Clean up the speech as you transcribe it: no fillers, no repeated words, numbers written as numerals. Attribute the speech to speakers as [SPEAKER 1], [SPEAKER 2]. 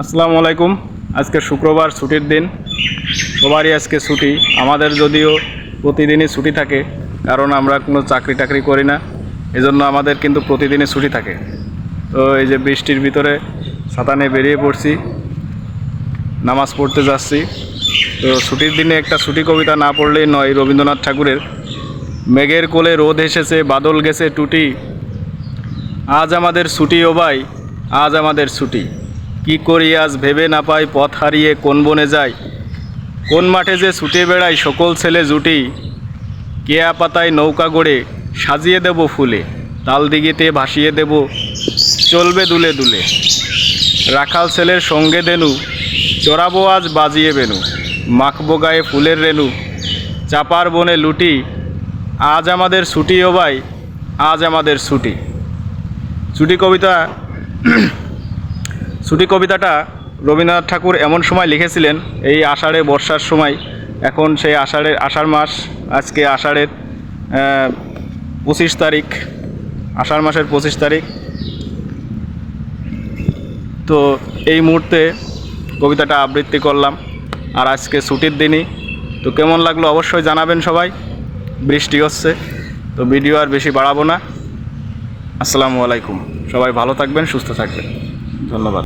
[SPEAKER 1] আসসালামু আলাইকুম। আজকে শুক্রবার, ছুটির দিন। সবারই আজকে ছুটি। আমাদের যদিও প্রতিদিনই ছুটি থাকে, কারণ আমরা কোনো চাকরি টাকরি করি না, এজন্য আমাদের কিন্তু প্রতিদিনই ছুটি থাকে। তো এই যে বৃষ্টির ভিতরে ছাতা নিয়ে বেরিয়ে পড়ছি, নামাজ পড়তে যাচ্ছি। তো ছুটির দিনে একটা ছুটি কবিতা না পড়লেই নয়। রবীন্দ্রনাথ ঠাকুরের মেঘের কোলে রোদ এসেছে, বাদল গেছে টুটি, আজ আমাদের ছুটি ও ভাই, আজ আমাদের ছুটি। কি করি আজ ভেবে না পাই, পথ হারিয়ে কোন বনে যাই, কোন মাঠে যে ছুটে বেড়াই সকল ছেলে জুটি। কেয়া পাতায় নৌকা গড়ে সাজিয়ে দেব ফুলে, তাল দিঘিতে ভাসিয়ে দেব চলবে দুলে দুলে। রাখাল ছেলের সঙ্গে দেনু, চড়াবো আজ বাজিয়ে বেনু, মাখবো গায়ে ফুলের রেণু, চাপার বনে লুটি, আজ আমাদের ছুটি ও ভাই, আজ আমাদের ছুটি। ছুটি কবিতাটা রবীন্দ্রনাথ ঠাকুর এমন সময় লিখেছিলেন, এই আষাঢ়ে বর্ষার সময়। এখন সেই আষাঢ় মাস, আজকে আষাঢ়ের 25 তারিখ, আষাঢ় মাসের 25 তারিখ। তো এই মুহূর্তে কবিতাটা আবৃত্তি করলাম, আর আজকে ছুটির দিনই। তো কেমন লাগলো অবশ্যই জানাবেন সবাই। বৃষ্টি হচ্ছে, তো ভিডিও আর বেশি বাড়াবো না। আসসালামু আলাইকুম। সবাই ভালো থাকবেন, সুস্থ থাকবেন। ধন্যবাদ।